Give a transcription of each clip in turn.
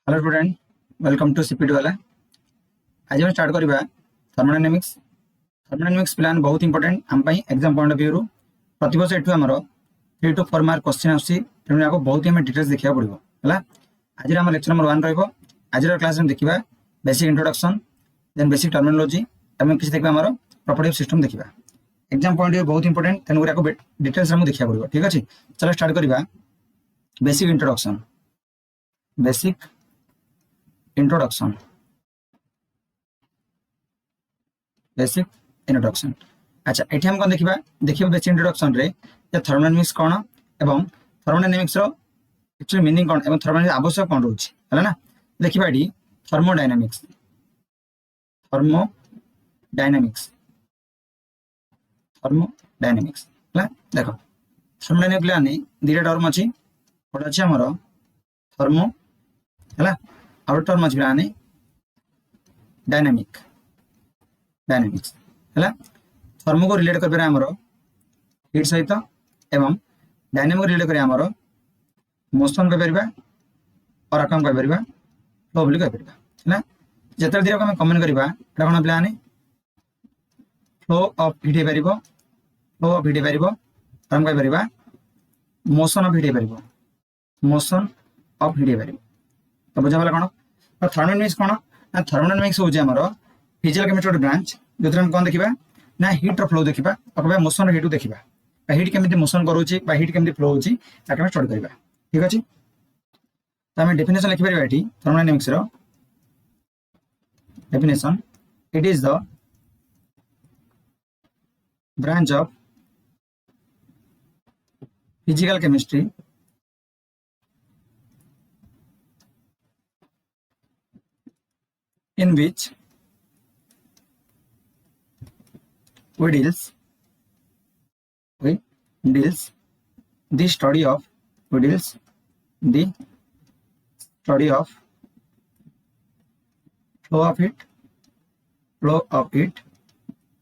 Hello student, welcome to CPT वाला। आज हम स्टार्ट करवा थर्मोडायनामिक्स। थर्मोडायनामिक्स प्लान बहुत इंपोर्टेंट आम एग्जाम पॉइंट ऑफ व्यू प्रतिवर्ष एठू आमर 3 to 4 मार्क क्वेश्चन आसी, तेणु आपको बहुत ही डिटेल्स देखा पड़ो है। आज आम लेक्चर नंबर 1 रहा। आज क्लास में देखा basic introduction, then basic terminology और किसी देखा आम प्रॉपर्टी ऑफ सिस्टम देखा। एग्जाम पॉइंट ऑफ व्यू बहुत इंपोर्टेंट, तेणुक आपको डिटेल्स देखा पड़ो। ठीक अच्छे, चलो स्टार्ट करवा basic introduction. Basic introduction basic introduction. अच्छा, ये हम कौन देखा देखिए बेसिक इंट्रोडक्शन रे थर्मोडायनामिक्स कौन एवं थर्मोडायनामिक्स एक्चुअली मीनिंग कौन एवं थर्मोडायनामिक्स आवश्यक कौन रोचे है ना। देखिए ये थर्मोडायनामिक्स थर्मोडायनामिक्स थर्मोडायनामिक्स है। देखो थर्मोडायनामिक्स आने दुटा टर्म अच्छी, गोटे अच्छे आमर थर्मो है, आउट टर्म अच्छी आने डायनामिक डायनामिक्स है। थर्मो को रिलेट कर हीट सहित एवं डायनामिक रिलेट कर मोशन कह और आकम कह फ्लो बोली कह है। जिते दिन आम कमेंट करवा कौन पे फ्लो ऑफ हीट हो पार, फ्लो ऑफ हीट हो पार आम कह मोशन ऑफ हीट हो पार, मोशन ऑफ हीट हो पार। तो बुझा पड़ा कौन थर्मोडायनामिक्स कौन ना। थर्मोडायनामिक्स हूँ आमर फिजिकल केमिस्ट्री ब्रांच जो हम कौन देखा ना हीट फ्लो देखा और मोशन हीट देखा, हीट केमी मोशन करोची हीट केमी फ्लो होची स्टडी करवा। ठीक अच्छे, तो आम डेफिनेशन लिखिपर ये thermodynamics definition. It is the branch of physical chemistry in which we deals the study of flow of heat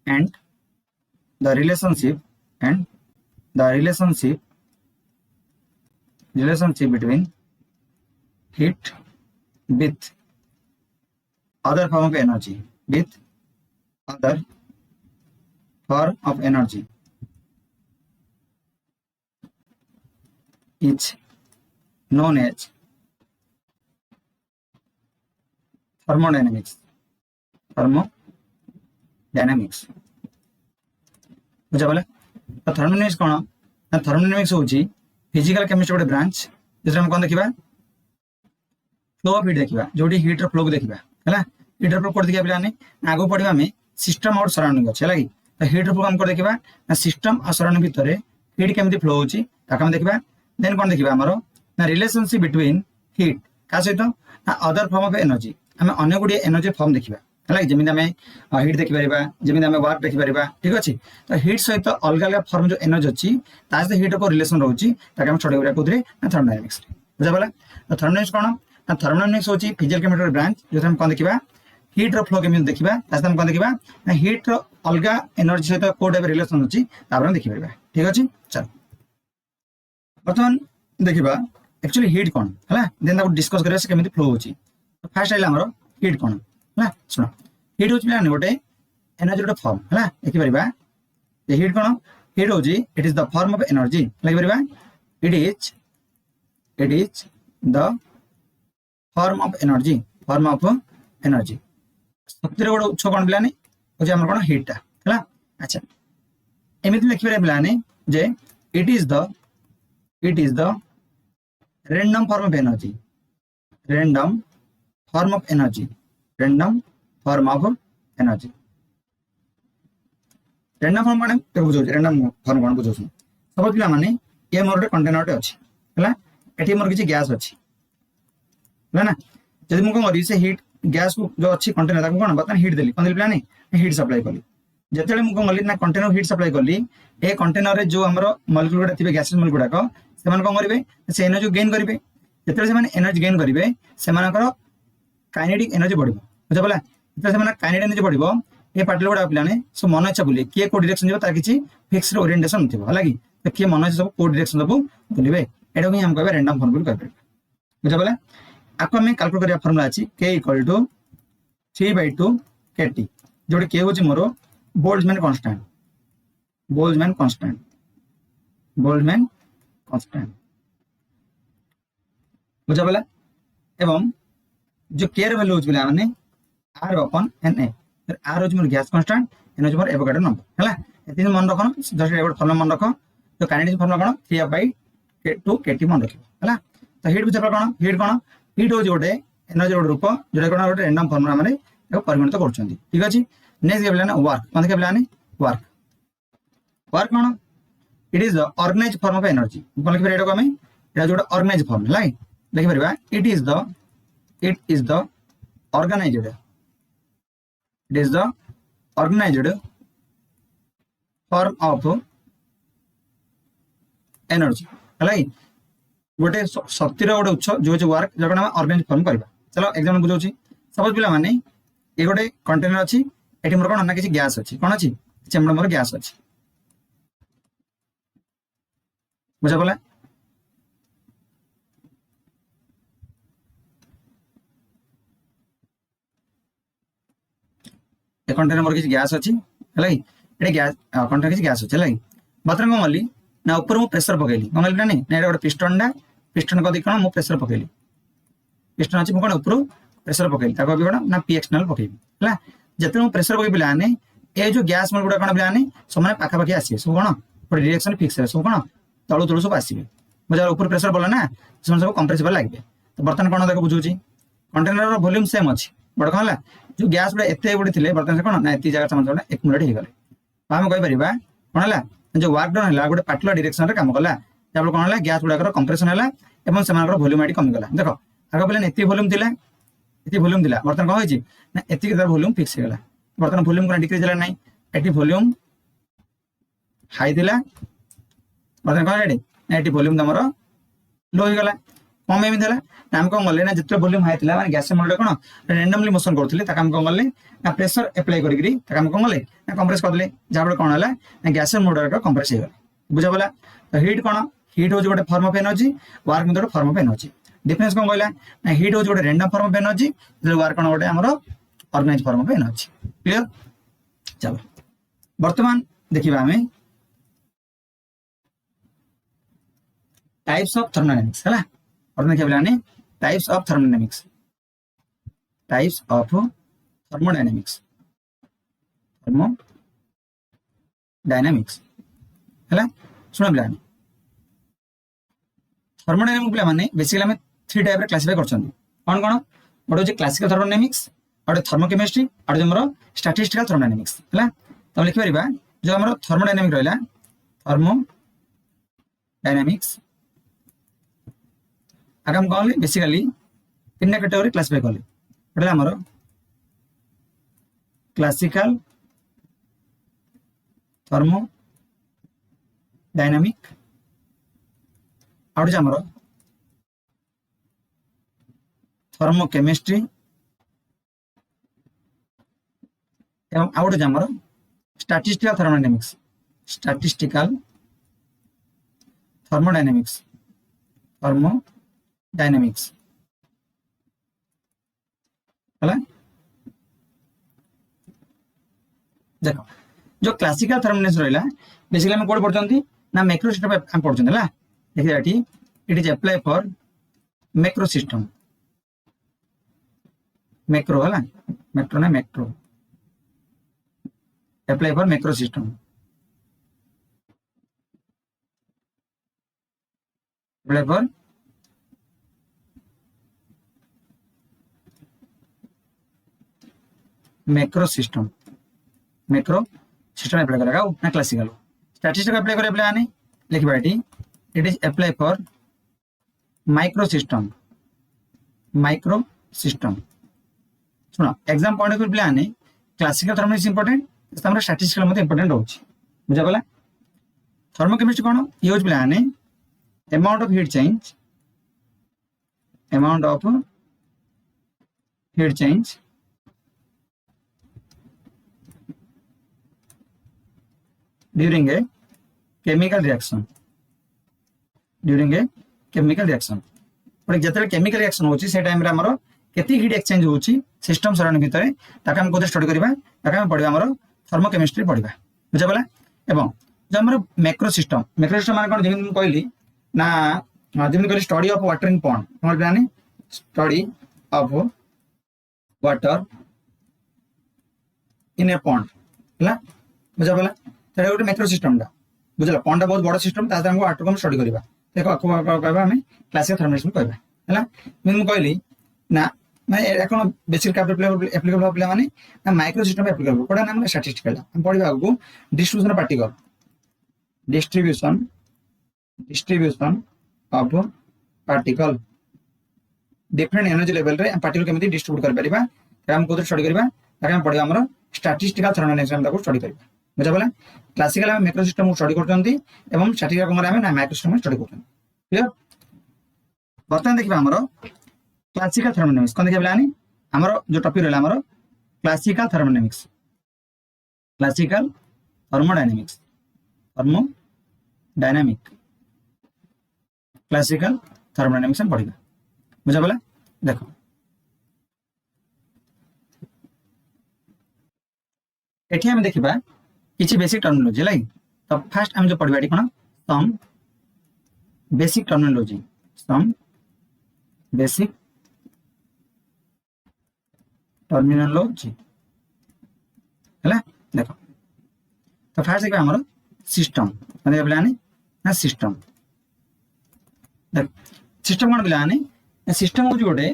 and the relationship between heat with other form of energy is known as thermodynamics बुझा बोले। तो thermodynamics कौन ना, thermodynamics हूँ physical chemistry गोटे branch जिस कौन देखा फ्लो ऑफ हीट देखा, जो हीट फ्लो को देखा है। हीट फ्लो कौन देखा पे आगे पढ़ा आम सिस्टम और सराउंडिंग अच्छे है। तो हीट फ्लो आम कौन देखा ना सिस्टम और सराउंडिंग भितर हीट केमी फ्लो होची देखा। देन कौन देखा आमर ना रिलेशनशिप बिटवीन हीट क्या सहित ना अदर फॉर्म ऑफ एनर्जी। आम अनेक गुड़िए एनर्जी फॉर्म देखा है, जमी आम हीट देखिपर जमी आम वर्क देखिपर। ठीक अच्छे, तो हीट सहित अलग अलग फॉर्म जो एनर्जी अच्छी सहित हीट को रिलेशन रोचे स्टडी करा कौन थर्मोडायनामिक्स। बुझा पड़ा। तो थर्मोडायनामिक्स कौन ना, थर्मोडायनामिक्स हूँ फिजिकल केमिस्ट्री ब्रांच जो हम कौन देखा हीट फ्लो केमी देखा कौन देखा ना हीट अलग एनर्जी सहित कौ टाइप रिलेशन अच्छी देखिपर। ठीक अच्छे, चलो बर्तमान देखा एक्चुअली हीट कौन है, देन डिस्कस करा से केमी फ्लो होची। तो फास्ट आइला हमर हीट कौन है। सुन हीट हूँ पे गोटे एनर्जी गोटे फॉर्म है, लिखिपर हीट कौन हीट हूँ it is the form of energy लिखिपर it is the form of energy शक्तिर गोटे उत्स कौन पे हूँ आम कौन हीटा है। अच्छा, एमती लिखिपर पे जे it is the random form of energy random form of energy random form कौन बुझे रैंडम फॉर्म कौन बुझे सब पिला माने ये मोर गोटे कंटेनर अच्छी है, ये मोर किसी गैस अच्छी है ना। जब मुझे कौन करी से हीट गैस को जो अच्छी कंटेनर कौन बर्तमान हीट देली कौन देली प्लान हीट सप्लाई कली। जिते मुझे कौन कली ना कंटेनर हीट सप्लाई कली ए कंटेनर जो आम मलिक्यूल गुड़ा थे गैसेस मलिक्यूल गुड़ाक से कौन करेंगे से एनर्जी गेन करेंगे। जिते एनर्जी गेन करेंगे से काइनेटिक एनर्जी बढ़ बुझा पड़ा। जिते काइनेटिक एनर्जी बढ़ ये पार्टिकल गुड़ा पे सब मन इच्छा बुले किए को डायरेक्शन जो किसी फिक्स ओरिएंटेशन थी है कि तो किए मन इच्छा सब को डायरेक्शन सब बुले यहाँ हम कह रैंडम फॉर्म कह बुझा पड़ा। आपको हमें कैलकुलेट करिया फार्मूला अछि k इक्वल टू 3/2 kT जोड़ी k होची मोर Boltzmann constant Boltzmann constant Boltzmann constant बुझा पला एवं जो k र वैल्यू होची बिला माने r अपन na फिर r होची मोर गैस कांस्टेंट n होची मोर एवोगाड्रो नंबर हला एति मन रखो जस्ट एवोड फार्मूला मन रखो तो काइनेटिक फार्मूला कोन 3/2 kT मन रखो हला तो हीट बुझा कोन हीट होची गोटे एनर्जी गोटे रूप जोटा कोन गोटे रैंडम फार्मूला माने एको परिगणित करछंती ठीक अछि नेक्स्ट के बिलाने वर्क कोन के बिलाने वर्क वर्क कोन it is the organised form of energy कोन लिखि एटा को हमें एटा जोटा ऑर्गेनाइज्ड फॉर्म हला लिखि परबा it is the organised form of energy हला गोटे शक्तिर गोटे उत्स जो जो वर्क जो हम ऑर्गेनाइज फॉर्म करबा चलो एग्जांपल बुझौची सपोज पिला माने ए गोटे कंटेनर अछि एठी मोर कोन ना किछि गैस अछि कोन अछि चेम्बर मोर गैस अछि बुझा पला ए कंटेनर मोर किछि गैस अछि हलै एटे गैस कंटेनर किछि गैस अछि हलै बतरंग मल्ली ना ऊपर मु प्रेशर पकेली कोन ना नहीं ना गोटे पिस्टन को देखण मु प्रेशर पकेली पिस्टन अछि मु कोन ऊपर प्रेशर पकेली ताको भी कोन ना पी एक्सटर्नल पकेबी हला जते मु प्रेशर पकेबी लाने ए जो गैस मोर गुडा कोन बिलाने समान पाखा पाखी आसी सब कोन पर डायरेक्शन फिक्स है सब कोन तळु तळु सब आसीबे मजा ऊपर प्रेशर बोला ना समान सब कंप्रेसिबल लागबे तो बर्तन कोन देखो बुझुची कंटेनर रो वॉल्यूम सेम अछि बड कोन हला जो गैस गुडा एते गुडी थिले बर्तन से कोन ना एती जगह समान एक्युमुलेट हे गले हम कहि परिबा कोन हला जो वर्क डन हला गोटे पार्टिकुलर डायरेक्शन रे काम कला तापर कोन हला गैस गुडा कंप्रेशन हला एवं समान वॉल्यूम आडी कमी गला देखो आगे बोले एती वॉल्यूम दिला बर्तन कौन होइची ना एती के वॉल्यूम फिक्स हे गला बर्तन वॉल्यूम कोन डिक्रीज हला नै एटी वॉल्यूम हाई दिला बर्तन कोन रेडी ना एटी वॉल्यूम तमरो लो हे गला कम एमी दिला ना हम कोन गले ना जितने वॉल्यूम हाई थिला माने गैस मोड कोन रैंडमली मोशन करथिले ताका हम कोन गले ना प्रेशर अप्लाई करिकरी ताका हम कोन गले ना कंप्रेस करले जाबड़ कोन हला ना गैस मोड रो कंप्रेस हे गला बुझा बोला तो हीट कोन हीट हो गोटे फॉर्म ऑफ एनर्जी वर्क में फॉर्म ऑफ एनर्जी डिफरेंस कौन कहला ना हीट हो गोटे random form of energy work कोन गोटे हमरो organise form of energy clear चलो वर्तमान देखिबा हमें टाइप्स ऑफ थर्मोडायनामिक्स हला और देखिबा लाने टाइप्स ऑफ थर्मोडायनामिक्स हला सुना बिलाने थर्मोडायनामिक्स पिला माने बेसिकली हमें 3 टाइप रे क्लासिफाई करछन कोन कोन गोटे जे क्लासिकल थर्मोडायनामिक्स और थर्मोकेमिस्ट्री और हमरो स्टैटिस्टिकल थर्मोडायनामिक्स हला त लिखि परिबा जो हमरो थर्मोडायनामिक्स रहला थर्मोडायनामिक्स आगम कहले बेसिकली 3 कैटेगरी क्लासिफाई करले एटा हमरो क्लासिकल थर्मोडायनामिक और हमरो थर्मोकेमिस्ट्री एवं आउट हमरो स्टैटिस्टिकल थर्मोडायनामिक्स हला देखो जो क्लासिकल थर्मोडायनामिक्स रहला बेसिकली हम कोड पढचंती ना मैक्रो सिस्टम हम पढचंती हला देखिए एटी it is apply for macro system macro हला मैक्रो ना macro apply for macro system apply for macro system apply करेगा ना क्लासिकल स्टैटिस्टिकल अप्लाई करे प्लान लिखबा एटी it is apply for micro system सुना एग्जाम पॉइंट ऑफ व्यू प्लान क्लासिकल थर्मोडायनामिक्स इंपोर्टेंट हमरा स्टैटिस्टिकल मध्ये इंपोर्टेंट होछि बुझा पला thermochemistry cone use plan amount of heat change during a chemical reaction but जते केमिकल रिएक्शन होची से टाइम रे हमरो केति हीट एक्सचेंज होची सिस्टम सराउंडिंग भितर ताका हम कोते स्टडी करबा ताका हम पढिबा हमरो थर्मोकेमिस्ट्री पढिबा बुझा पला एवं जो हमरो मैक्रो सिस्टम माने कोन जेमिन कहली ना जेमिन कहली study of water in pond हमर जाने study of water in A pond हला बुझा पला तेरे गोटे मैक्रो सिस्टम दा बुझला पॉन्ड बहुत बड़ सिस्टम ता हमको वाटर को हम स्टडी करबा देखो कहबा हमें क्लासिकल थर्मोडायनामिक्स कहबा हला मैं कहली ना मैं এখন বেসিক অ্যাপ্লিকেবল হবে মানে না মাইক্রো সিস্টেম অ্যাপ্লিকেবল কোডা নাম স্ট্যাটিস্টিক্যাল हम পড়িবা আগু distribution particle distribution of particle different energy level रे पार्टिकल केमिति डिस्ट्रीब्यूट कर परिबा हम कोते स्टडी करबा ताके हम पढिबा हमर स्टैटिस्टिकल थर्मोडायनामिक्स हम ताको स्टडी करबा बुझा बोला क्लासिकल हम मैक्रो सिस्टम स्टडी करचंती एवं स्टैटिस्टिकल कोमरा हम ना माइक्रो सिस्टम स्टडी करचंती क्लियर बर्तमान देखिबा हमर क्लासिकल थर्मोडायनामिक्स कोन देखिबा लानी हमर जो टॉपिक रहला हमर क्लासिकल थर्मोडायनामिक्स क्लासिकल थर्मोडायनामिक्स हम पढ़िबा बुझा बोला देखो एठी हम देखिबा किछि बेसिक टर्मिनोलॉजी लाइ तो फर्स्ट हम जो पढ़िबा एठी कोन सम बेसिक टर्मिनोलॉजी हला देखो तो फर्स्ट देखिबा हमर सिस्टम माने बोलानी ना सिस्टम देख सिस्टम कोन बोलानी सिस्टम हो गोटे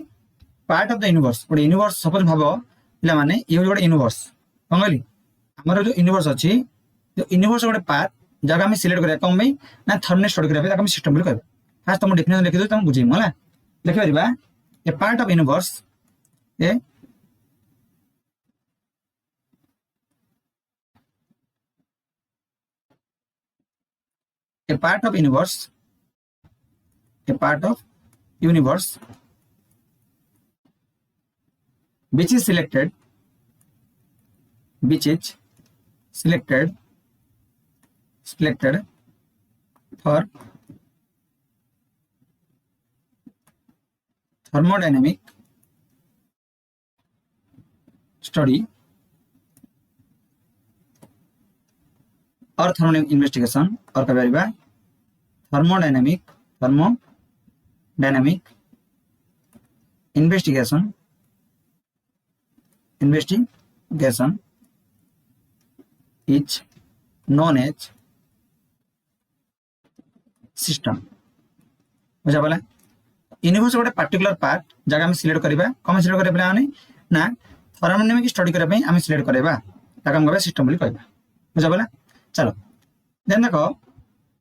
पार्ट ऑफ द यूनिवर्स गोटे यूनिवर्स सपोज भाबो पिला माने ये गोटे यूनिवर्स कोन हमर जो यूनिवर्स अछि जो यूनिवर्स गोटे पार्ट जगह हम सिलेक्ट करिया कम ना थर्मोडायनामिक्स स्टडी करिया ताका हम सिस्टम बोल कहबा फर्स्ट तुम डेफिनेशन लिखि दो तुम बुझिम होला लिखि परिबा ए part of universe a part of universe which is selected for thermodynamic study और thermodynamic investigation और क्या परिबा thermodynamic investigation is known as system बुझा बोला यूनिवर्स गोटे पर्टिकुलर पार्ट जगह हम सिलेक्ट करबा कम सिलेक्ट करबा माने ना थर्मोडायनामिक स्टडी करे पई हम सिलेक्ट करबा ताका हम कहबा सिस्टम बोली कहबा बुझा बोला चलो देन देखो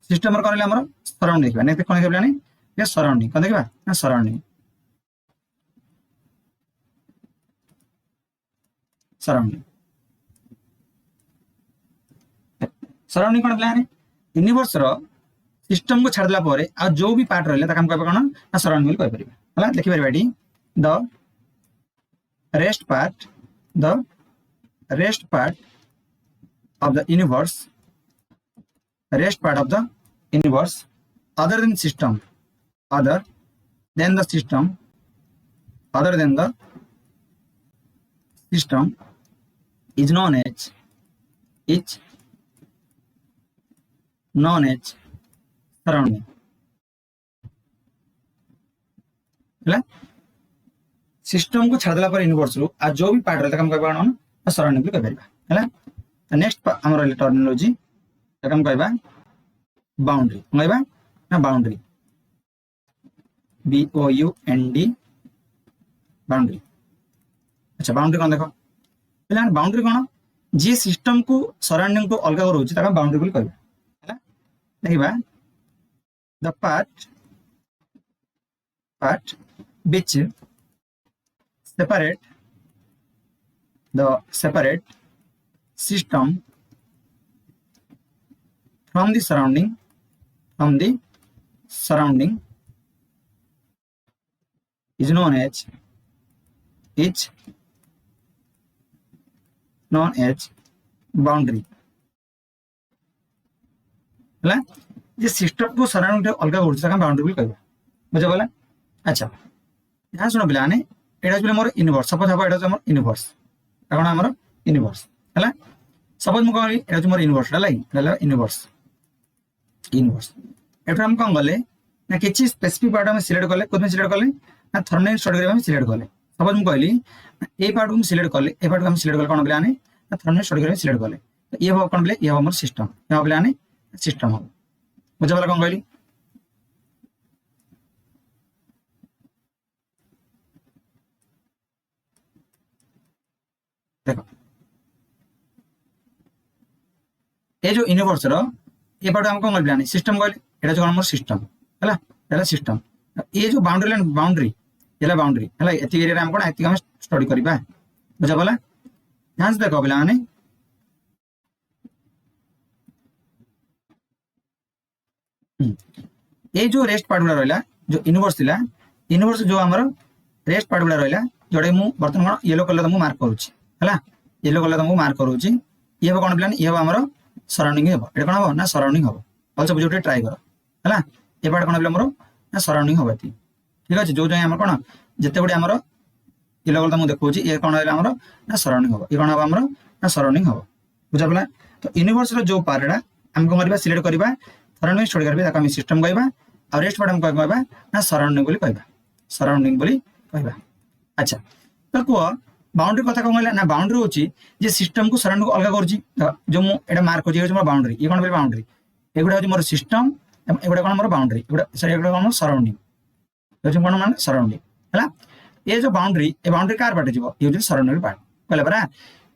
सिस्टम करले हमर सराउंडिंग देखबा नेक्स्ट कोन देखबा नहीं ये सराउंडिंग कोन देखबा ना सराउंडिंग कोन प्लान यूनिवर्स रो सिस्टम को छाड़ दिला परे आ जो भी पार्ट रहले ताका हम कहबा कोन ना सराउंडिंग बोली कह परिबा हला देखि परिबा डी the rest part of the universe other than the system is known as surrounding system को छाड़ दिला पर यूनिवर्स रो आ जो भी पार्ट रहले हम कहबा ना सराउंडिंग कह परिबा हला नेक्स्ट हमर टर्मिनोलॉजी हम कहबा बाउंड्री कहबा ना बाउंड्री BOUND बाउंड्री अच्छा बाउंड्री कोन देखो पहला बाउंड्री कोन जे सिस्टम को सराउंडिंग को अलग रहउची ताका बाउंड्री बोल कहबा हला देखबा the part which separate system from the surrounding is known as boundary हला जे सिस्टम को सराउंडिंग अलग होछ ताका बाउंड्री बोल कहबा बुझा बोला अच्छा यहाँ शुण पे यहाँ हूँ मोर यूनिवर्स सपोज हम यहाँ हूँ यूनिवर्स कौन आम यूनिवर्स है सपोज मुझे कहली यहाँ हूँ मोर यूनिवर्स यूनिवर्स यूनिवर्स एठू हम कौन कले ना किसी स्पेसिफिक पार्ट सिलेक्ट कले कौन सिलेक्ट कले ना थर्मोडायनामिक्स स्टडी करबा सिलेक्ट कले सपोज मुझे कहली ए पार्ट को सिलेक्ट कले ए पार्ट को हम सिलेक्ट कले कौन पे ना थर्मोडायनामिक्स स्टडी करबा सिलेक्ट कले तो ये हम कौन पे ये हम सिस्टम ये हम पे सिस्टम हम बुझा पड़ा कौन कहली देखो ये जो यूनिवर्स रो ये पार्ट हम कौन कहली सिस्टम कहली एटा जो हमर सिस्टम है सिस्टम ये जो बाउंड्री लाइन बाउंड्री ये बाउंड्री है एति एरिया हम कौन एति हम स्टडी करबा बुझा पड़ा ध्यान से देखो पिला माने ये जो रेस्ट पार्ट गुड़ा रहा जो यूनिवर्स थिला यूनिवर्स जो हमर रेस्ट पार्ट गुड़ा रहा जोड़े मु बर्तन कौन येलो कलर तुमको मार्क करूची है येलो कलर तुमको मार्क करूची ये हम कौन पे ये हम हमर सराउंडिंग हे ये कौन हम ना सराउंडिंग हम भलसे बुझे ट्राई कर है ये पार्ट कौन पे हमर ना सराउंडिंग हम ठीक अच्छे जो जाए कौन जिते गुड़ी आमर येलो कलर तुमको देखा ये कौन है ना सराउंडिंग हम ये कौन हम ना सराउंडिंग हम बुझा पड़ा तो यूनिवर्स जो पार्टा आम कौन करवा सिलेक्ट करवा सराउंडिंग स्टडी करबे ताका हम सिस्टम कहबा और रेस्ट पार्ट हम कहबा ना सराउंडिंग बोली कहबा सराउंडिंग बोली कहबा अच्छा तो को बाउंड्री कथा कहला ना बाउंड्री होची जे सिस्टम को सराउंडिंग को अलग करची जो मु एटा मार्क होची मोर बाउंड्री ये कोन बोली बाउंड्री एगुडा होची मोर सिस्टम एगुडा कोन मोर बाउंड्री एगुडा सॉरी एगुडा कोन सराउंडिंग होची कोन मान सराउंडिंग हला ये जो बाउंड्री ए बाउंड्री कार पाटे जीवो ये होची सराउंडिंग पार्ट कहला परा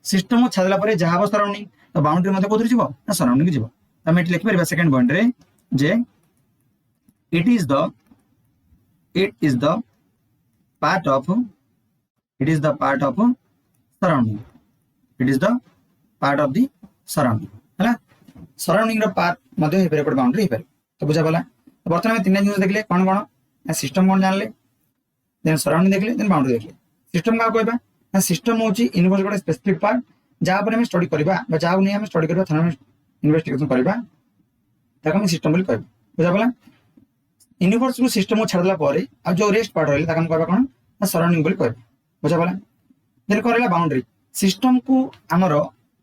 सिस्टम को छादला परे जहां सराउंडिंग तो बाउंड्री मते कोथि जीवो ना सराउंडिंग जीवो हम एट लिख परिबा सेकंड पॉइंट रे जे it is the part of surrounding it is the part of the surrounding है सराउंडिंग रो पार्ट मध्य हे पर बाउंड्री हे पर तो बुझा पला तो वर्तमान में तीन जिनिस देखले कोन कोन सिस्टम कोन जानले देन सराउंडिंग देखले देन बाउंड्री देखले सिस्टम का कहबा ना सिस्टम होची यूनिवर्स गोटे स्पेसिफिक पार्ट जहां पर हम स्टडी करबा बा जहां नहीं हम स्टडी करबा थाना इन्वेस्टिगेशन करबा ताका हम सिस्टम बोली कहबा बुझा पला यूनिवर्स को सिस्टम को छाड़ला परे आ जो रेस्ट पार्ट रहले ताका हम कहबा कोन ना सराउंडिंग बोली कहबा बुझा पला देन करला बाउंड्री सिस्टम को हमर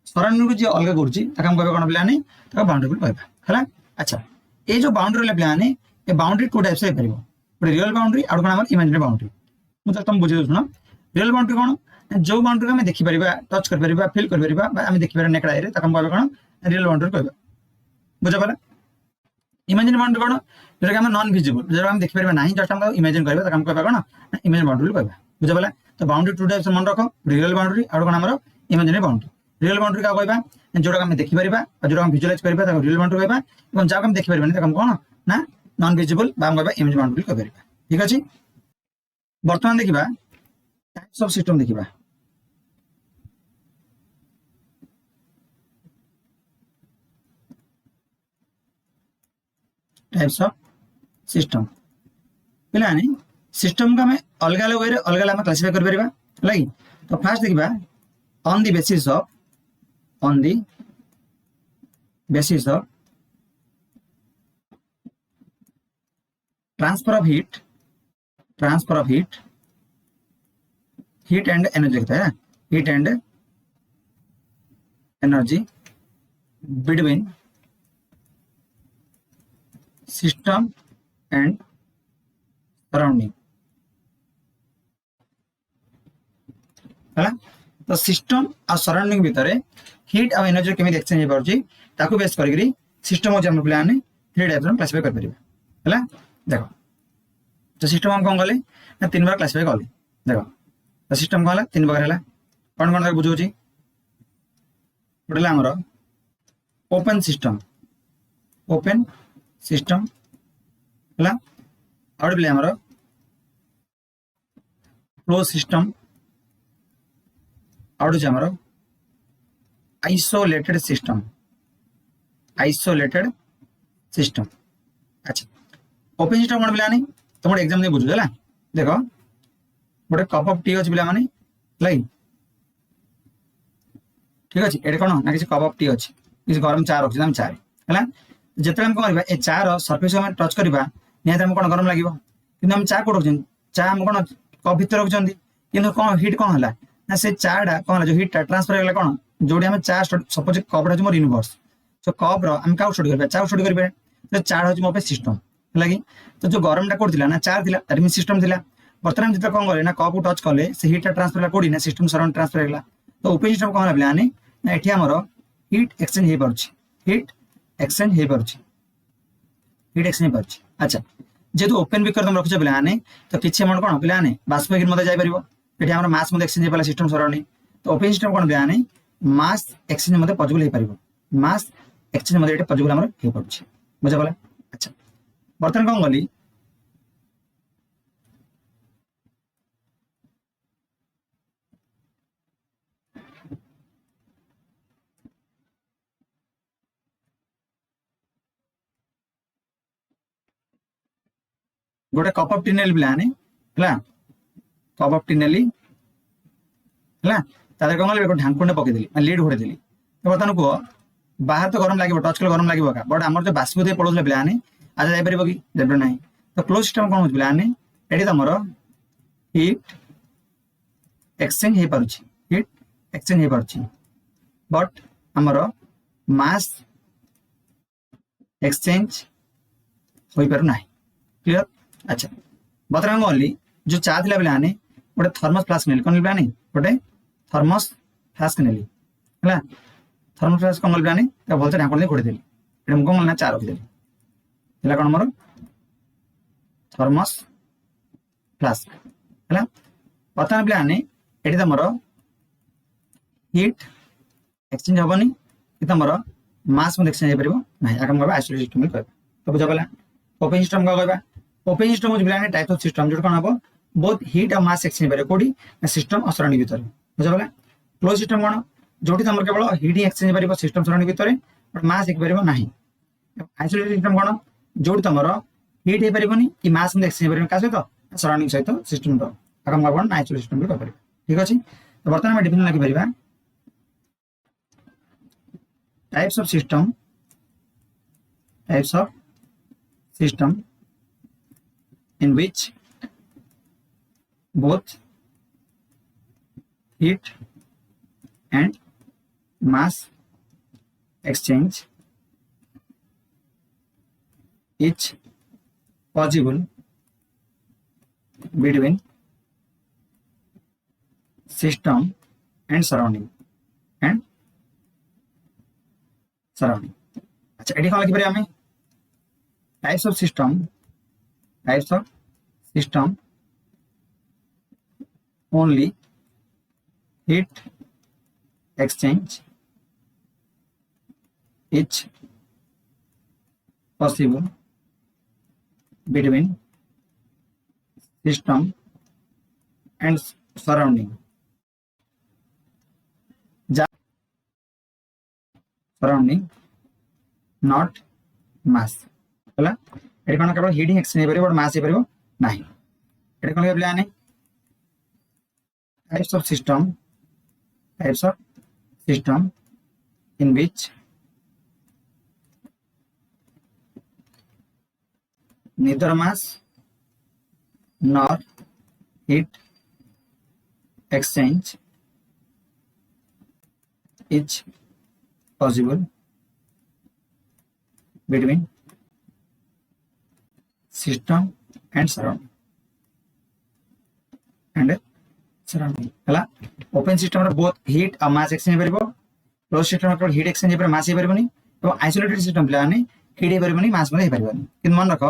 सराउंडिंग को जे अलग करची ताका हम कहबा कोन प्लान ताका बाउंड्री बोली कहबा हला अच्छा ये जो बाउंड्री रहले प्लान ये बाउंड्री टू टाइप्स रे परिबो रियल बाउंड्री और कोन हमर इमेजिनरी बाउंड्री मु त तुम बुझे सुनो रियल बाउंड्री कोन जो बाउंड्री हम देखि परिबा टच कर परिबा फील कर परिबा हम देखि परिबा नेकड़ा रे ताका हम कहबा कोन रियल बाउंड्री कहबा बुझा पला इमेजिनरी बाउंड्री कोन जो हम नॉन विजिबल जो हम देखि परिबा नाही जस्ट हम इमेजिन करबा ताका हम कहबा कोन इमेजिनरी बाउंड्री कहबा बुझा पला तो बाउंड्री टू टाइप्स मन रखो रियल बाउंड्री और कोन हमर इमेजिनरी बाउंड्री रियल बाउंड्री का कहबा जोड़ा हम देखि परिबा और जोड़ा हम विजुअलाइज करबा ताका रियल बाउंड्री कहबा एवं जा हम देखि परिबा ताका हम कोन ना नॉन विजिबल बा हम कहबा इमेजिनरी बाउंड्री कहबा ठीक अछि वर्तमान देखिबा टाइप्स ऑफ सिस्टम देखिबा types of system Pilani system का हमें अलग अलग वे अलग अलग क्लासिफाई कर परिबा लागी तो फर्स्ट देखिबा on the basis of transfer of heat and energy लिखता है heat and energy between system and surrounding है तो सिस्टम और सराउंडिंग भितर हीट और एनर्जी केमी एक्सचेंज हो पारछि ताको बेस करके सिस्टम हो हम प्लान थ्री टाइप्स में क्लासिफाई कर परिबा है देखो तो सिस्टम हम कौन कले ना तीन बार क्लासिफाई कले देखो तो सिस्टम कौन है तीन प्रकार है कौन कौन बुझे गोटे आमर ओपन सिस्टम है आउट पे आमर क्लोज सिस्टम आउट आमर आइसोलेटेड सिस्टम अच्छा ओपन सिस्टम कौन पे तुम गोटे एग्जाम बुझुच है देख गोटे कप ऑफ टी अच्छे पे मैंने लगे ठीक अच्छे ये कौन ना किसी कप ऑफ टी अच्छी किसी गरम चा रखी आम चा है जिते कौन ए चार सरफेस टच करवा निहत कौन गरम लगे कि चा कौट रखते चा हम कौन कप भितर रखुଛନ୍ତି କିନ୍ତୁ କଣ ହିଟ୍ କଣ ହେଲା ନା ସେ ଚା ଟା କଣ ହେଲା ଯୋଉ ହିଟ୍ ଟା ट्रांसफर ହେଲା କଣ जोड़ी हम चा सपोज कप रा मोर यूनिवर्स सो कप रो हम काउ स्टडी करबा चा स्टडी करबा तो चा होची मो पे सिस्टम लगी तो जो गरम टा करथिला ना चा थिला दैट मीन सिस्टम थिला वर्तमान जित कौन करे ना कप को टच कले से हीट ट्रांसफर ला कोडी ना सिस्टम सराउंड ट्रांसफर हैला तो ओपन सिस्टम कौन हबला ने ना एठी हमर हीट एक्सचेंज हे परछि हीट एक्सचेंज हे परछि हीट एक्सचेंज परछि अच्छा जेतु ओपन बीकर तुम रखछ बिला ने तो किछि अमाउंट कोन बिला ने बाष्पीकरण मते जाय परबो एठी हमर मास मते एक्सचेंज हेला सिस्टम सराउंडिंग तो ओपन सिस्टम कोन बिला ने मास एक्सचेंज मते पॉसिबल हे परबो मास एक्सचेंज मते एठी पॉसिबल हमर हे परछि बुझा गला अच्छा वर्तमान कोन गली गोटे कप ऑफ टिनेल बिलाने हला कप ऑफ टिनेली हला तादर कोन ले ढांकुंडे पके देली लीड घोड़े देली तो बर्तन को बाहर तो गरम लागिबो टच कल गरम लागिबो का बट हमर जो बाष्प दे पड़ोले बिलाने आज जाय परबो कि जेबे नाही तो क्लोज सिस्टम कोन हो बिलाने एडी तमरो हीट एक्सचेंज हे परछि हीट एक्सचेंज हे परछि बट हमरो मास एक्सचेंज होई पर नाही क्लियर अच्छा बतरा गली जो चा थिला बिलाने गोटे थर्मस फ्लास्क नेली कोन बिलाने गोटे थर्मस फ्लास्क नेली हला थर्मस फ्लास्क कोन बिलाने त भलसे ढांकण दे घोड़ी देली एटा हम कोन ना चा रखि देली हला कोन हमर थर्मस फ्लास्क हला बतरा बिलाने एटी तमर हीट एक्सचेंज होबनी कि तमर मास में एक्सचेंज हे परबो नाही आकम कहबा आइसोलेटेड सिस्टम कहबा तो बुझा गला ओपन सिस्टम का कहबा ओपन सिस्टम हो बिलाने टाइप ऑफ सिस्टम जो कोन हबो बोथ हीट और मास एक्सचेंज करे कोडी सिस्टम और सराउंडिंग भीतर बुझा गला क्लोज सिस्टम कोन जोटी तमर केवल हीट एक्सचेंज परबो सिस्टम सराउंडिंग भीतर बट मास एक परबो नाही आइसोलेटेड सिस्टम कोन जोटी तमर हीट हे परबोनी कि मास में एक्सचेंज परबो का सहित सराउंडिंग सहित सिस्टम रो आकम कहबो आइसोलेटेड सिस्टम भी कहबो ठीक अछि तो वर्तमान हम डिफिनेशन लिखि परबा types of system in which both heat and mass exchange is possible between system and surrounding अच्छा एडी कोन लिखि परबा हमें types of system only heat exchange is possible between system and surrounding not mass हला AD कोन केवल heating exchange परबो और मास हे परबो नहीं AD कोन के प्लान है types of system in which neither mass nor heat exchange is possible between system and surrounding हला open system रे बोथ हीट और मास एक्सचेंज परबो क्लोज सिस्टम रे हीट एक्सचेंज पर मास हे परबोनी तो आइसोलेटेड सिस्टम प्लान हीट हे परबोनी मास में हे परबोनी किन मन रखो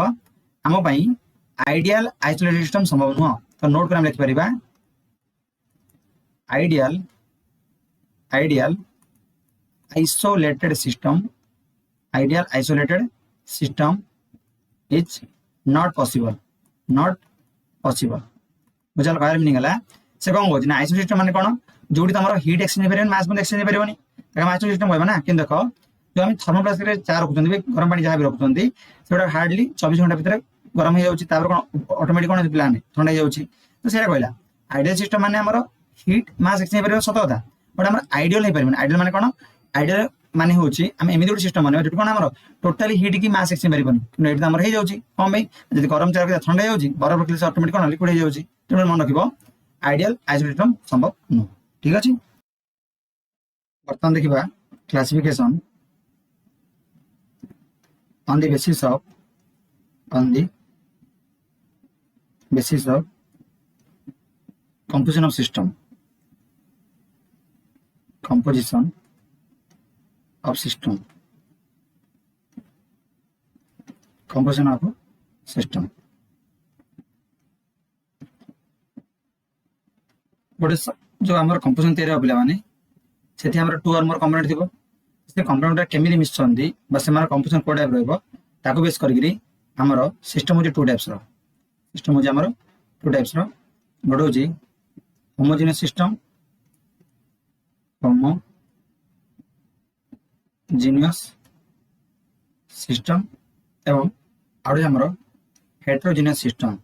हम पई आइडियल आइसोलेटेड सिस्टम संभव न तो नोट कर हम लिख परबा ideal isolated system is not possible बुझल कहर मीनिंग हला से कोन होछि ना आइसोलेटेड सिस्टम माने कोन जोडी तमरो हीट एक्सचेंज परबो मास में एक्सचेंज परबोनी तका आइसोलेटेड सिस्टम कहबा ना किन देखो जो हम थर्मोप्लास्ट रे चा रखुचंदी बे गरम पानी जहा भी रखुचंदी सेटा हार्डली 24 घंटा भीतर गरम हे जाउछि तापर कोन ऑटोमेटिक कोन प्लान ठंडा हे जाउछि तो सेटा कहला आइडियल सिस्टम माने हमरो हीट मास एक्सचेंज परबो सत कथा बट हमर आइडियल हे परबो आइडियल माने कोन आइडियल माने होची हम एमिति गोटे सिस्टम माने जेटु कोन हमर टोटली हीट की मास एक्सचेंज परिबनी कि एटा हमर हे जाउची कोन भाई जदि गरम चार के ठंडा जाउची बरफ रखले से ऑटोमेटिक कोन लिक्विड हे जाउची तेनु मन रखिबो आइडियल आइसोलेटेड सिस्टम संभव न ठीक अछि बर्तन देखिबा classification on the basis of composition of system composition of system गोटे जो आम कंपोजिशन तैयारी पिला माने से आम टू और मोर कंपोनेंट थी से कंपोनेंट केमी मिसुँच से कंपोजिशन को टाइप रहा बेस करी आमर सिस्टम हूँ टू टाइप्स सिस्टम हूँ आमर टू टाइप्स गोटे हूँ होमोजेनियस सिस्टम एवं आउट आमर हेटेरोजेनियस सिस्टम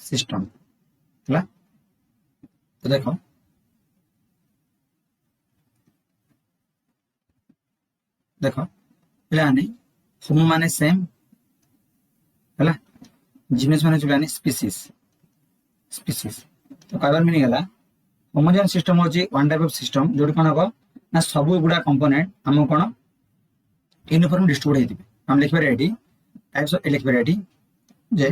सिस्टम है तो देखो पिलाने होमो माने सेम है जीनस माने चुलाने स्पीसीज तो कहबार मीनिंग है होमोजेनियस सिस्टम होची वन टाइप ऑफ सिस्टम जोटी कोन हो ना सब गुडा कंपोनेंट हम कोन यूनिफॉर्म डिस्ट्रीब्यूट हेतिबे हम लिखबे रेडी टाइप्स ऑफ लिखबे रेडी जे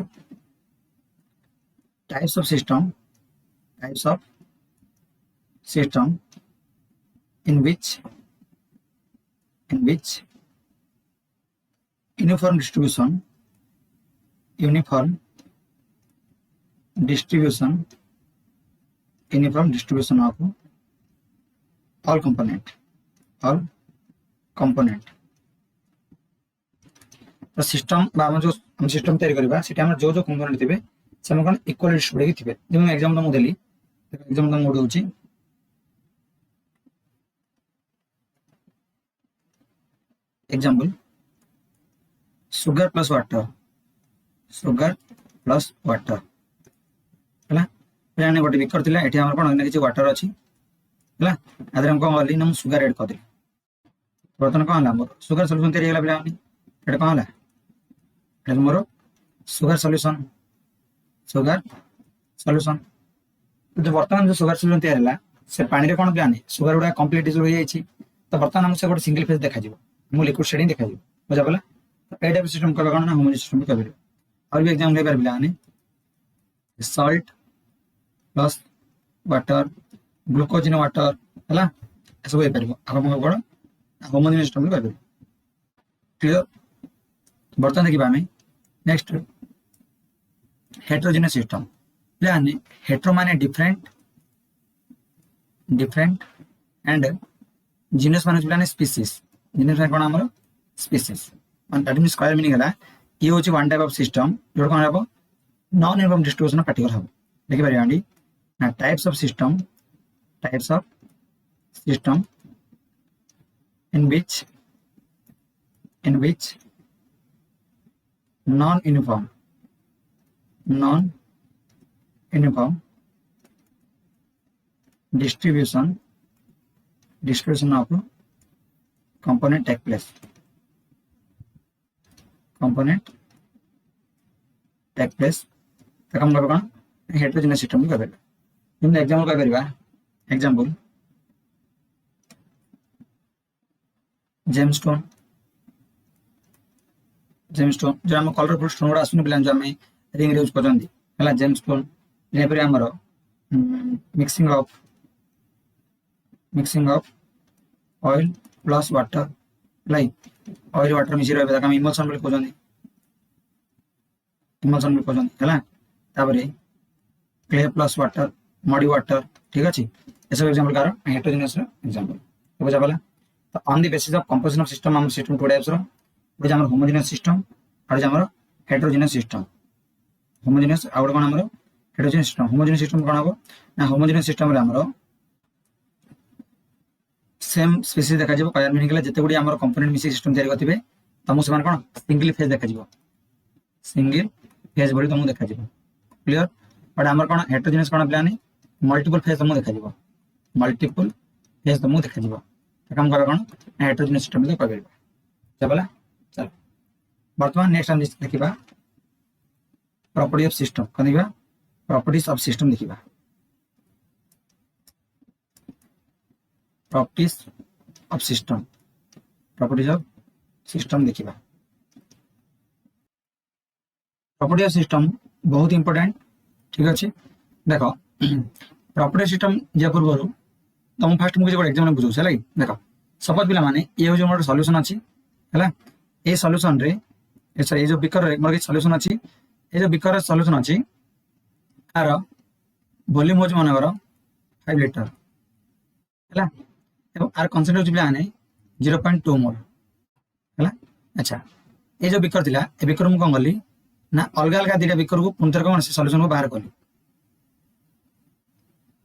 types of system in which uniform distribution of all component तो सिस्टम जो हम सिस्टम तैयारी करबा सेटा हम जो कंपोनेंट थिबे से हम कोन इक्वल डिस्ट्रीब्यूट थिबे जेम एग्जांपल हम देली एग्जांपल मोड होची एग्जांपल सुगर प्लस वाटर हला प्लान गोटे बिकर थिला एठी हमर कोन किछि वाटर अछि हला आदर हम कोन गली न सुगर ऐड कर दे बर्तन कोन हला मोर सुगर सॉल्यूशन तैयारी हला प्लान एटा कोन हला एटा मोर सुगर सॉल्यूशन जो बर्तमान जो सुगर सॉल्यूशन तैयार हला से पानी रे कोन प्लान सुगर गुडा कंप्लीट डिसॉल्व हो जायछि तो बर्तमान हम से गोटे सिंगल फेज देखा जिवो मु लिक्विड शेडिंग देखा जिवो बुझा पला तो एटा सिस्टम करबा कोन ना होमोजेनियस सिस्टम करबे और भी एग्जांपल ले पर plan salt plus water glucose in water हला सब हे परबो हम कोन होमोजेनियस सिस्टम करबे क्लियर बर्तन देखिबा हमें next heterogeneous system plan hetero माने डिफरेंट एंड जीनस माने प्लान स्पीसीज जीनस माने कोन हमर species one that means square meaning हला ये होची वन टाइप ऑफ सिस्टम जो कोन हबो non uniform distribution of particle हबो देखि पारि आंडी ना types of system in which non uniform distribution of component take place तक हम लोग कौन हेटेरोजेनियस सिस्टम को कहबे हम एग्जांपल का करबा एग्जांपल जेमस्टोन जो हम कलरफुल स्टोन गुड़ा आसुनी प्लान जो हम रिंग यूज करछंती हला जेमस्टोन एने पर हमर mixing of oil plus water like oil water मिसी रहबे हम इमल्सन बोल कहछंती हला ताबरे clay plus water muddy water ठीक अछि ए सब एग्जांपल कार हेटेरोजेनियस एग्जांपल बुझा पला तो on the basis of composition of system हम सिस्टम टू टाइप्स रो बुझा हमर होमोजेनियस सिस्टम और हमर हेटेरोजेनियस सिस्टम होमोजेनियस और कोन हमर हेटेरोजेनियस सिस्टम होमोजेनियस सिस्टम कोन हबो ना होमोजेनियस सिस्टम रे हमर सेम स्पीसीज देखा जबो कायर मीनिंग जते गुडी हमर कंपोनेंट मिसी सिस्टम तयार करथिबे तमु समान कोन सिंगल फेज देखा जबो सिंगल फेज बडी तमु देखा जबो क्लियर और हमर कोन हेटेरोजेनियस कोन प्लान मल्टीपल फेज तुमको देखा मल्टीपल फेज तुमको देखा काम कर कौन हेटेरोजेनियस सिस्टम कह पार चला चल बर्तमान नेक्स्ट हम देखा प्रॉपर्टी ऑफ सिस्टम कौन देखा प्रॉपर्टीज ऑफ सिस्टम देखा प्रॉपर्टीज ऑफ सिस्टम देखा प्रॉपर्टी ऑफ सिस्टम बहुत इंपोर्टेंट ठीक अच्छे देख प्रॉपर्टी सिस्टम जा पूर्व तुम फास्ट मुझे गोटे एग्जाम बुझे है देख सपोज पिला माने ये हूँ मोर सॉल्यूशन अच्छी है ये सॉल्यूशन रे सॉरी ये जो बिकर मोर किसी सॉल्यूशन अच्छी ये जो बिकर सॉल्यूशन अच्छी तार वॉल्यूम हूँ मनकर 5 लीटर है आर कनसेंट्रेट पिला माने 0.2 मोल है अच्छा ये जो बिकर थिला ए बिकर मु कौन कली ना अलग अलग दुटा बिकर को पुनः कौन से सॉल्यूशन को बाहर कली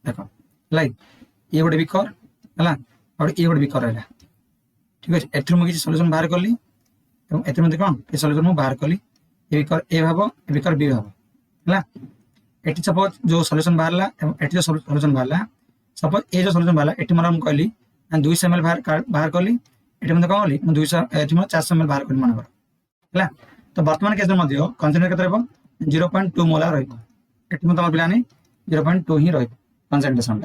देख लाइक ये गोटे बिकर है और ये गोटे बिकर रहा ठीक अच्छे एथर मुझे सॉल्यूशन बाहर कली एथर मध्य कौन ये सॉल्यूशन मुझे बाहर कली ये बिकर ए भाव ए बिकर बी भाव है एटी सपोज जो सॉल्यूशन बाहर एटी जो सॉल्यूशन बाहर सपोज ये जो सॉल्यूशन बाहर एटी मतलब कहली 200 ml बाहर कली एटी मतलब कौन कली 200 एटी 400 ml बाहर कली मनकर है तो बर्तमान केस कनसेंट्रेट के 0.2 मोलार रही तुम पाने 0.2 ही रनसेंट्रेशन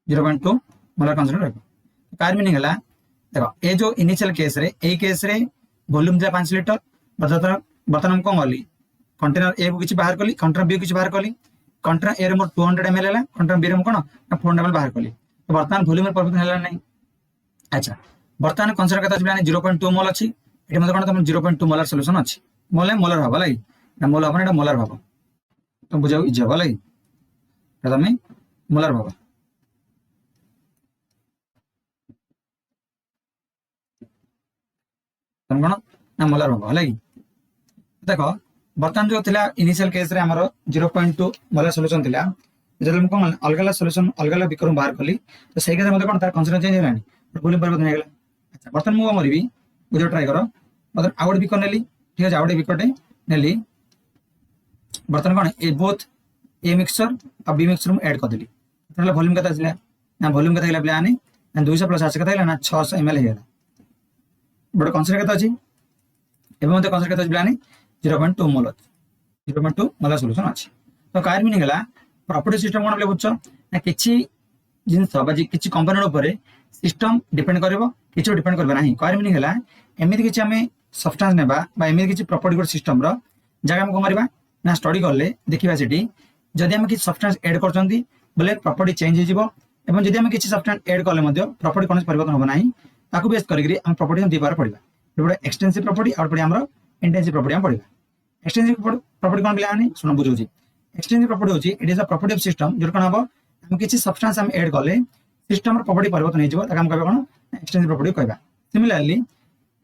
0.2 मोलार कनसेंट्रेट कार मीनिंग है देख ये जो इनिशियल केस रे ए केस रे वॉल्यूम था 5 लीटर बर्तमान कौन कली कंटेनर ए को किसी बाहर कली कंटेनर बी को बाहर कली कंटेनर ए मोर 200 ml है कंटेनर बी कौन 400 ml बाहर कली तो बर्तमान वॉल्यूम परिवर्तन है नहीं अच्छा बर्तमान कनसेंट्रेट के 0.2 मोल अच्छी ये मतलब कौन तुम 0.2 मोलार सॉल्यूशन अच्छी मोल मोलार भाव लगे ना मोल हम मोलार भाव तुम बुझा इजी हम लगे तुम मोलार भाव तुम कौन ना मोलार भाव लगे देख बर्तमान जो थिला इनिशियल केस रे हमर 0.2 मोलार सॉल्यूशन थिला जब कौन अलग अलग सॉल्यूशन अलग अलग बिकर बाहर कली तो सही केस मतलब कौन तार कनसेंट्रेट चेंज होलानी वॉल्यूम परिवर्तन हो गला अच्छा बर्तमान मु मरबी बुझ ट्राई कर मतलब आउट बिकर नेली ठीक है आउट बिकटे नेली बर्तमान कौन ए बोथ ए मिक्सचर और बी मिक्सचर में ऐड कर देली तो वॉल्यूम केते आसिला ना वॉल्यूम केते गेला प्लान ना 200 प्लस 80 केते ना 600 ml हेला बड कनसेंट्रेट केते अछि एबे मते कनसेंट्रेट केते प्लान 0.2 मोल 0.2 मोल सॉल्यूशन अछि तो कार मीनिंग गेला प्रॉपर्टी सिस्टम कोन बुझछ ना किछि जिंस बाजी किछि कंपोनेंट ऊपर सिस्टम डिपेंड करबो किछि डिपेंड करबो नाही कार मीनिंग गेला एमिति किछि हमें सब्सटेंस नेबा बा एमिति किछि प्रॉपर्टी को सिस्टम रो जगह हम कोन करबा ना स्टडी करले देखिबा सेठी जदि हम किछि सब्सटेंस ऐड करचंदी बोले प्रॉपर्टी चेंज हो जिवो एवं जदि हम किछि सब्सटेंस ऐड करले मध्य प्रॉपर्टी कोन परिवर्तन होबो नाही ताकू बेस करिकरी हम प्रॉपर्टी हम दिबार पड़िबा एबडे एक्सटेंसिव प्रॉपर्टी और पड़ी हमरो इंटेंसिव प्रॉपर्टी हम पड़िबा एक्सटेंसिव प्रॉपर्टी कोन बिला आनी सुन बुझौची एक्सटेंसिव प्रॉपर्टी होची it is a property of system जो कोन हबो हम किछि सब्सटेंस हम ऐड करले सिस्टम रो प्रॉपर्टी परिवर्तन हो जिवो ताका हम कहबा कोन एक्सटेंसिव प्रॉपर्टी कहबा सिमिलरली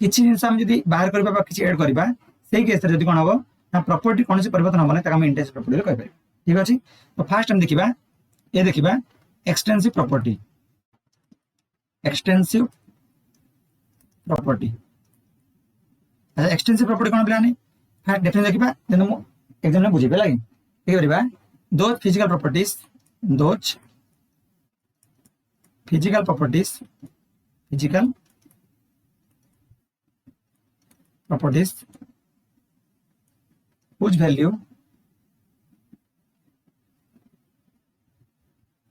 किछि जिंस हम जदि बाहर करबा बा किछि ऐड करबा सेही केस रे जदि कोन हबो ना प्रॉपर्टी कोन से परिवर्तन होबो ना ताका हम इंटेंसिव प्रॉपर्टी कहबा ठीक अछि तो फर्स्ट हम देखिबा ये देखिबा एक्सटेंसिव प्रॉपर्टी अच्छा एक्सटेंसिव प्रॉपर्टी कोन बिलानी फर्स्ट डेफिनेशन देखिबा देन हम एग्जाम में बुझिबे लागि ठीक करबा those physical properties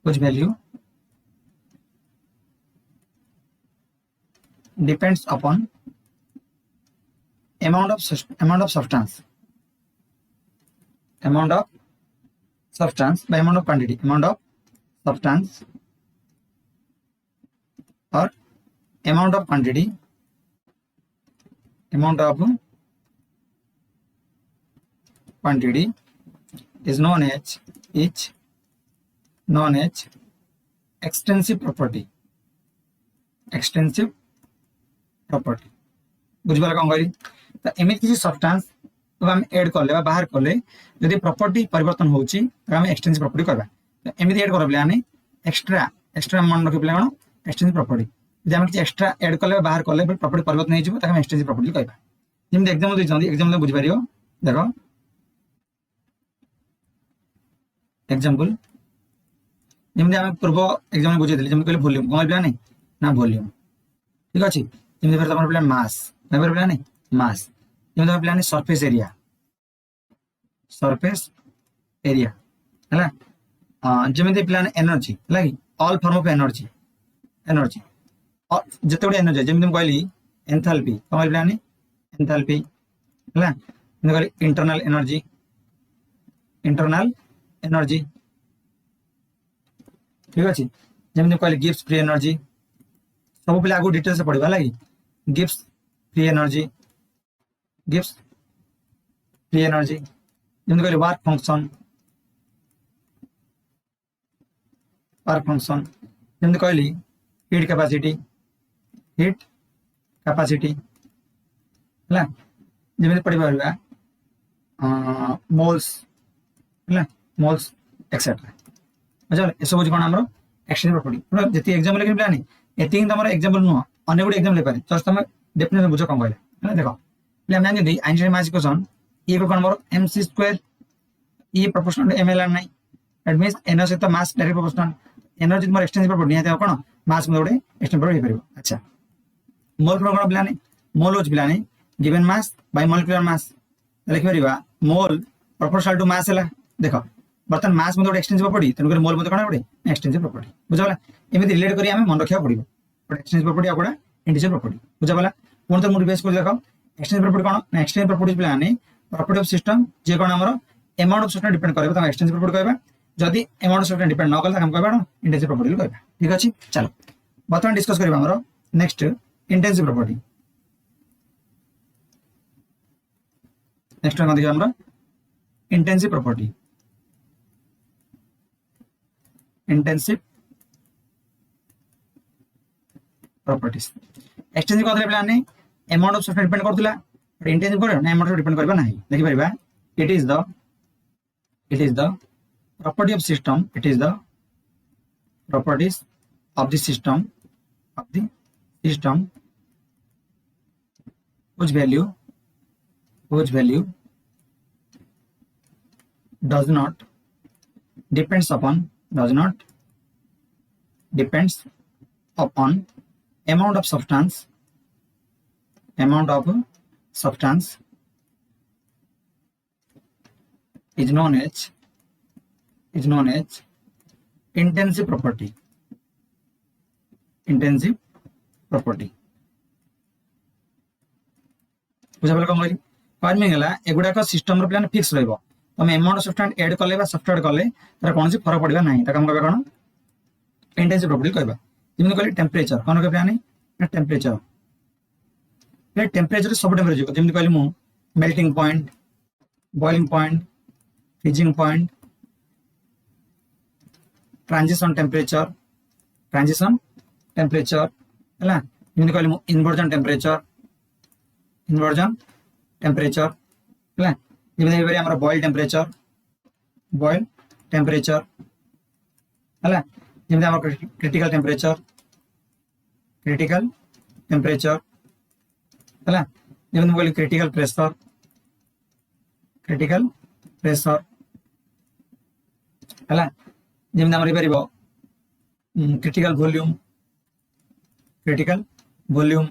whose value depends upon amount of substance by amount of quantity amount of substance or amount of quantity is known as extensive property बुझिबाला कौन करी तो एमित किसी सब्सटेंस तो हम ऐड करले बाहर करले यदि प्रॉपर्टी परिवर्तन होची तो हम एक्सटेंसिव प्रॉपर्टी करबा तो एमित ऐड करबले आने एक्स्ट्रा मन रखिबले कोन एक्सटेंसिव प्रॉपर्टी यदि हम किसी एक्स्ट्रा ऐड करले बाहर करले प्रॉपर्टी परिवर्तन हो जिवो त हम एक्सटेंसिव प्रॉपर्टी कहबा जेम एग्जाम दे बुझि पारियो देखो एग्जांपल जमी आम पूर्व एग्जाम बुझे जमी कहले वॉल्यूम कौन पिला नहीं ना वॉल्यूम ठीक अच्छे जमी फिर तुम पिला मास पिला नहीं मास जमी तुम पिला सरफेस एरिया है जमी पिला एनर्जी है कि all form of energy energy जिते गुड एनर्जी जमी तुम कहली एंथैल्पी कौन पिला एंथैल्पी है कहली इंटरनल एनर्जी ठीक अच्छे जमी कहली गिब्स फ्री एनर्जी सब पिला आगे डिटेल्स से पढ़ा है गिब्स फ्री एनर्जी जमी कहली वर्क फंक्शन जमी कहली हीट कैपेसिटी है जमी पढ़ी पार मोल्स है मोल्स एक्सेट्रा बुझे ये सब कौन आम एक्सचेंज प्रॉपर्टी जी एग्जाम लिखे पिला नहीं ये तुम एग्जाम्पल नुह अनेक गुड एग्जाम लेपारे जस्ट तुम डेफिनेटली बुझ कौन कहले देख पे आम जानते आइंस्टाइन मास इक्वेशन ये कौन मोर mc स्क्वायर ये प्रोपोर्शनल टू ml नहीं दैट मींस एनर्जी सहित मास डायरेक्ट प्रोपोर्शनल एनर्जी तुम एक्सचेंज प्रॉपर्टी निहाती कौन मास में गोटे एक्सचेंज प्रॉपर्टी हो पार अच्छा मोल कौन पिला नहीं मोल हूँ पिला नहीं given mass by molecular mass लिखिपर मोल प्रोपोर्शनल टू मास है देख बर्तमान मास में गोटे एक्सचेंज प्रॉपर्टी तेणुकर मोल मत कौन गोटे एक्सचेंज प्रॉपर्टी बुझाला एमती रिलेट करी मन रखा पड़ो गोटे एक्सचेंज प्रॉपर्टी आ गोटे इंडिविजुअल प्रॉपर्टी बुझाला पुणी तो मुझे बेस कर देख एक्सचेंज प्रॉपर्टी कौन एक्सचेंज प्रॉपर्टी पे प्रॉपर्टी ऑफ सिस्टम जे कौन आम अमाउंट ऑफ सिस्टम डिपेंड करेगा एक्सचेंज प्रॉपर्टी कहवा जदि अमाउंट ऑफ सिस्टम डिपेंड न कले कहवा इंटेंसिव प्रॉपर्टी कहवा ठीक अच्छे चलो बर्तमान डिस्कस करवा नेक्स्ट इंटेंसिव प्रॉपर्टी नेक्स्ट देखिए intensive property intensive properties exchange कौन पे अमाउंट ऑफ सिस्टम डिपेंड करथिला इंटेंसिव कर ना अमाउंट डिपेंड करबा नहीं देखि परबा it is the property of system it is the properties of the system whose value does not depends upon amount of substance is known as intensive property बुझा कौन कह फार्मिंग है एगुड़ाक सिस्टम प्लान फिक्स रही तुम amount of substance add कले subtract कले तार कौन फरक पड़ा ना कौन कह कौन इंटेंसिव प्रॉपर्टी कहवा जमी कहली टेम्परेचर कौन कह प्लान टेम्परेचर टेम्परेचर सब टेम्परेचर जमी कहली मु melting point boiling point freezing point transition temperature है जमी कहली मु इन्वर्जन टेम्परेचर है जमी आम बॉइल टेम्परेचर है जमी आम क्रिटिकल टेम्परेचर है जमी कहली क्रिटिकल प्रेशर है जमी आम क्रिटिकल वॉल्यूम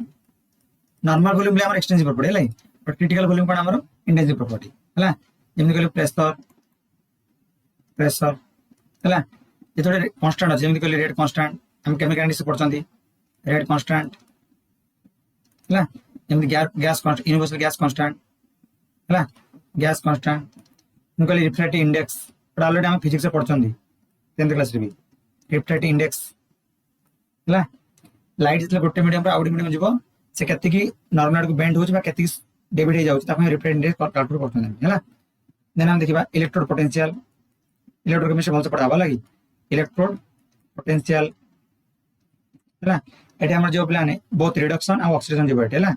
नॉर्मल वॉल्यूम आम एक्सटेंसिव प्रॉपर्टी है बट क्रिटिकल वॉल्यूम कौन आम इंटेंसिव प्रॉपर्टी है जमी कहली प्रेशर है जो कांस्टेंट अच्छे जमी कहली रेट कांस्टेंट हम केमिकल से पढ़ते रेट कांस्टेंट है जमी गैस यूनिवर्सल गैस कांस्टेंट है गैस कांस्टेंट हम कहली रिफ्रैक्टिव इंडेक्स ऑलरेडी हम फिजिक्स से पढ़ते 10th क्लास भी रिफ्रैक्टिव इंडेक्स है लाइट जो गोटे मीडियम आउट मीडियम जीव से के नॉर्मल को बेंड होती के डेबिट हो जाए रिफ्रैक्टिव इंडेक्स कैलकुलेट करते हैं देन हम देखा इलेक्ट्रोड पोटेंशियल केमिस्ट्री भलसे पढ़ा लगी इलेक्ट्रोड पोटेंशियल है ये आम जो प्लान बोथ रिडक्शन और ऑक्सीडेशन जो है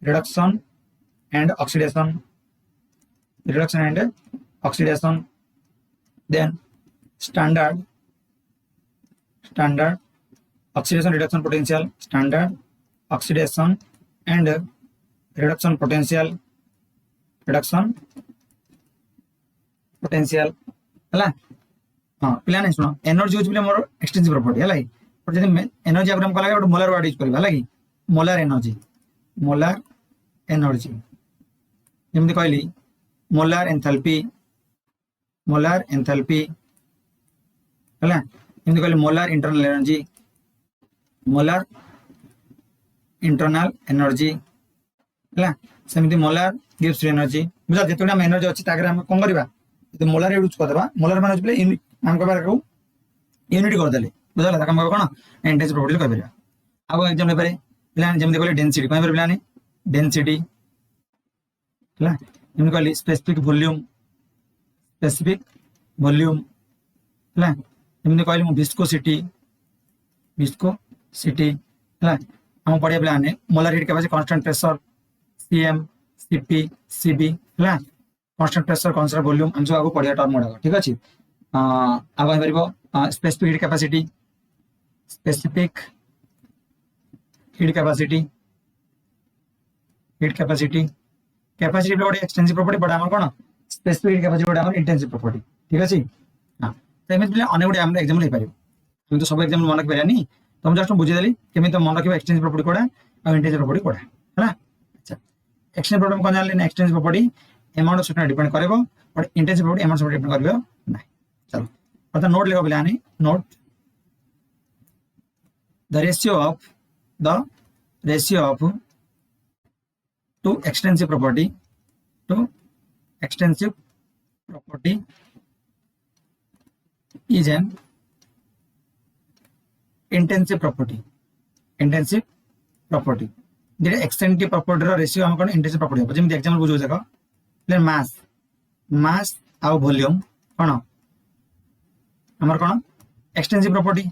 reduction and oxidation then standard oxidation reduction potential standard oxidation and reduction potential है हाँ पिलाने शुण एनर्जी यूज बोले मोर एक्सटेंसिव प्रॉपर्टी है पर जब एनर्जी डायग्राम कला गोटे मोलार वर्ड यूज करबा है मोलार एनर्जी जमी कहली मोलार एंथैल्पी है जमी कहली मोलार इंटरनल एनर्जी है सेमती मोलार गिव्स एनर्जी बुझा जो आम एनर्जी अच्छी आम कौन करवा मोलार यूज करदे मोलार मान यूनिट आम कह यूनिट करदे बुझा कौन इंटेंसिव प्रॉपर्टी कह आगे एग्जाम पारे पे जमी कहले डेनसीटी कह पे डेनसीटी है जमी कहली स्पेसिफिक वॉल्यूम है जमी कहली विस्कोसिटी है आम पढ़िया पे molar heat capacity constant pressure CM CP CB है कांस्टेंट प्रेशर कांस्टेंट वॉल्यूम हम सब आगे पढ़िया टर्म गुड़ाक ठीक अच्छे आगे पार स्पेसिफिक हीट कैपेसिटी कैपेसिटी गोटे एक्सटेंसिव प्रॉपर्टी बट आम कौन स्पेसिफिक हीट कैपेसिटी गोटे इंटेंसिव प्रॉपर्टी ठीक अच्छे हाँ तो एमती पे अनेक गुटे एग्जाम्पल हो पार आम तो सब एग्जाम्पल मन रखी तो मुझे जस्ट बुझेदेली केमी तुम मन रखा एक्सटेंसिव प्रॉपर्टी कोड़ा और इंटेंसिव प्रॉपर्टी कोड़ा है अच्छा एक्सटेंसिव प्रॉपर्टी कौन जान extensive property amount of software depend करेगा but intensive property amount of depend करेगा ना चलो अर्थात नोट लिखो पे note the ratio of two extensive property is an intensive property जेटा एक्सटेंसिव प्रॉपर्टी रेशियो हम कौन इंटेंसिव प्रॉपर्टी हम जमी एग्जांपल बुझो देख मास आ वॉल्यूम कौन हमर कौन एक्सटेंसिव प्रॉपर्टी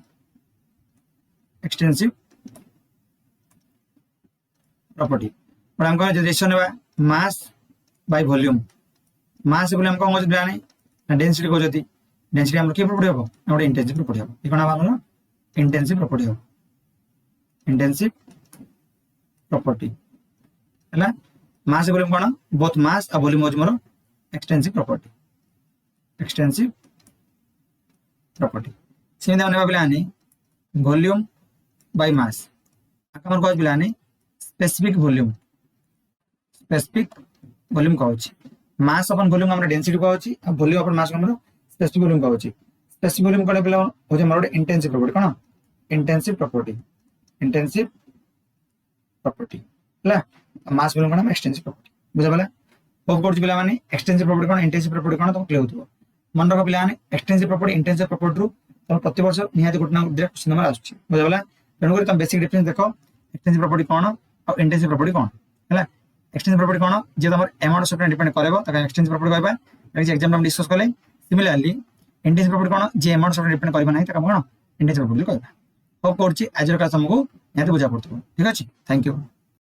बट हम कौन रेशियो नेबा मास बाय वॉल्यूम मास बोले हम कौन कहते ना डेंसिटी कहते डेंसिटी हम की प्रॉपर्टी हम गोटे इंटेंसिव प्रॉपर्टी हम ये कौन हम इंटेंसिव प्रॉपर्टी है मास वॉल्यूम कौन बोथ मास और वॉल्यूम मोर एक्सटेंसिव प्रॉपर्टी सेम हम पे वॉल्यूम बाय मास आम कह पे स्पेसिफिक वॉल्यूम कहूँ मास अपन वॉल्यूम हम डेंसिटी कहूँ और वॉल्यूम अपन मास हम स्पेसिफिक वॉल्यूम कहूँ स्पेसिफिक वॉल्यूम कौन पे हूँ मोर गोटे इंटेंसिव प्रॉपर्टी कौन इंटेंसिव प्रॉपर्टी है मास वॉल्यूम कौन एक्सटेंसिव प्रॉपर्टी बुझा पड़ा होप कर पे एक्सटेंसिव प्रॉपर्टी कौन इंटेंसिव प्रॉपर्टी कौन तुम क्लियर हो मन रख पे एक्सटेंसिव प्रॉपर्टी इंटेंसिव प्रॉपर्टी तुम प्रति वर्ष निहाती गोटे ना क्वेश्चन नंबर आसुच्छी बुझा पड़ा तेणुक तुम बेसिक डिफरेंस देख एक्सटेंसिव प्रॉपर्टी कौन और इंटेंसिव प्रॉपर्टी कौन है एक्सटेंसिव प्रॉपर्टी कौन जो तुम अमाउंट ऑफ सॉफ्टवेयर डिपेंड करेगा एक्सटेंसिव प्रॉपर्टी कहबा एग्जाम हम डिस्कस कले सिमिलरली इंटेंसिव प्रॉपर्टी कौन जे अमाउंट सॉफ्टवेयर डिपेंड करबा नहीं कौन इंटेंसिव प्रॉपर्टी कहबा होप कर आज क्लास तुमको निहाती बुझा पड़ो ठीक अच्छे थैंक यू।